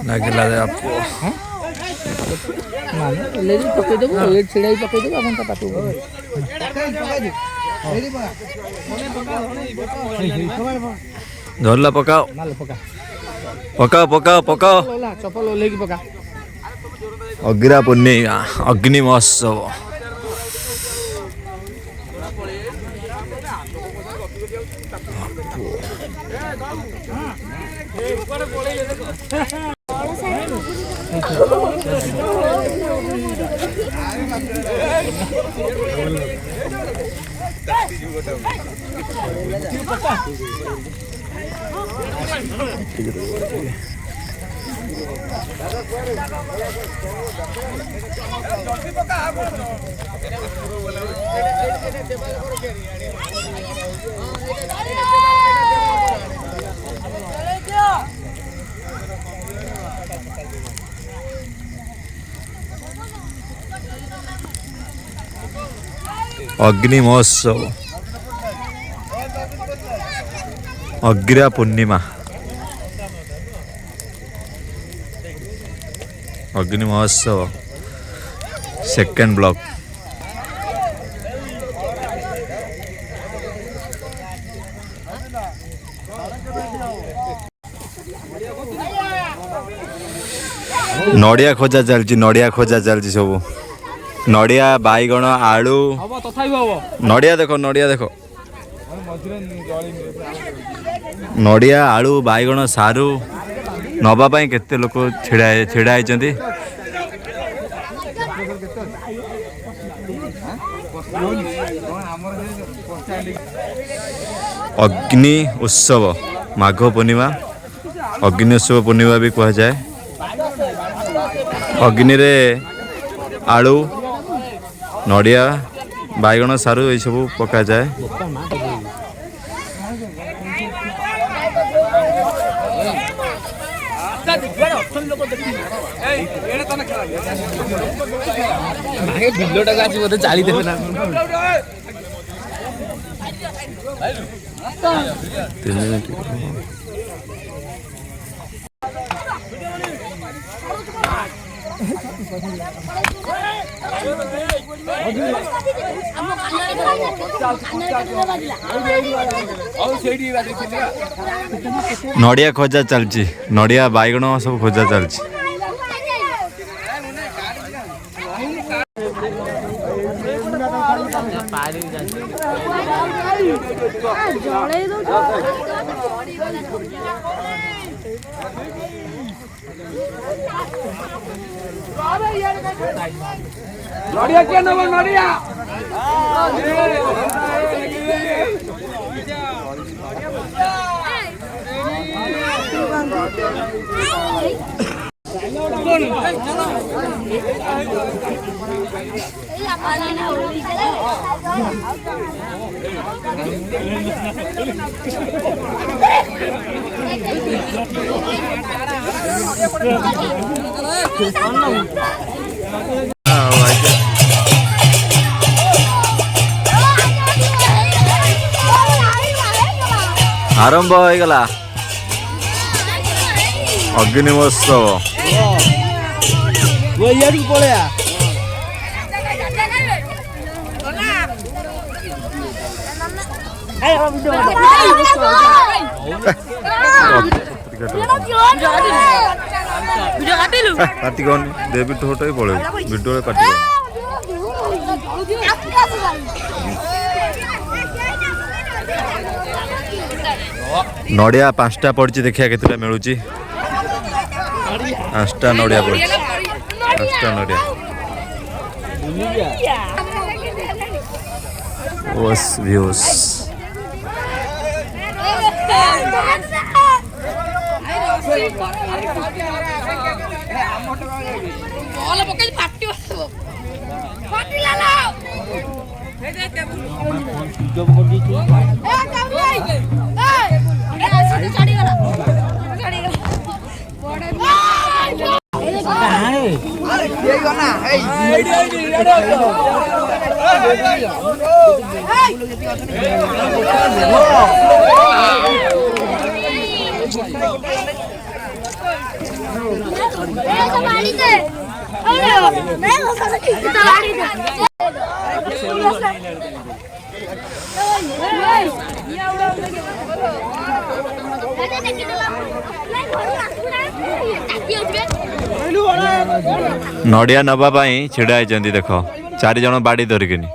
लगिला आपको धरला पकाओ पकाओ पकाओ पकाओ चप्पल ओल्हे की पका अग्रा पूर्णिमा अग्नि महोत्सव अग्नि महोत्सव अग्रा पूर्णिमा अग्नि महोत्सव सेकेंड ब्लॉक नड़िया खोजा चलती नड़िया खोजा चलती सब नड़िया बैगण आलू नड़िया देखो नड़िया आलू बैगण सारू नवापाई केते लोक छिड़ा होती अग्नि उत्सव माघ पूर्णिमा अग्नि उत्सव पूर्णिमा भी कह जाए अग्नि रे आलू नड़िया बैगण सारू ये सब पका जाए नड़िया खोजा चलची नड़िया बैगण सब खोजा चलची नड़िया क्या नंबर नड़िया आरंभ हो गला अग्नि महोत्सव पड़े पार्टी कौन देवी तो होटो ही पड़े वीडियो पार्टी नड़िया 5टा पड़ी देखिए केतटा मिलूची 5टा नड़िया पड़ी 5टा नड़िया ओस व्यूज ନଡ଼ିଆ ନେବା ପାଇଁ ଛିଡ଼ା ହେଇଛନ୍ତି ଦେଖ 4 ଜଣ ବାଡ଼ି ଧରିକିନି।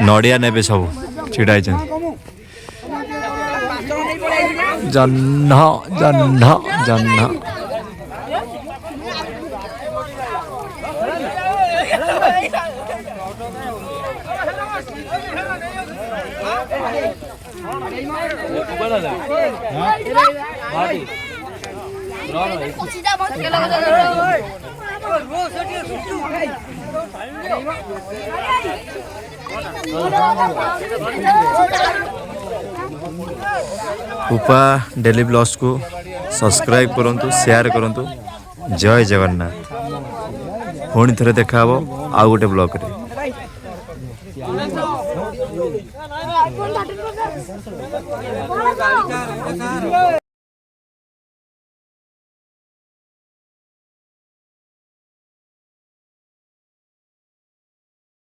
ନଡ଼ିଆ ନେବେ ସବୁ ଛିଡ଼ା ହେଇଛନ୍ତି। ଜହ୍ନ ଜହ୍ନ ଜହ୍ନ उपा डेली ब्लॉग्स को सब्सक्राइब करंतु शेयर करंतु। जय जगन्नाथ। पुणी थे देखा आउ गोटे ब्लॉग रे।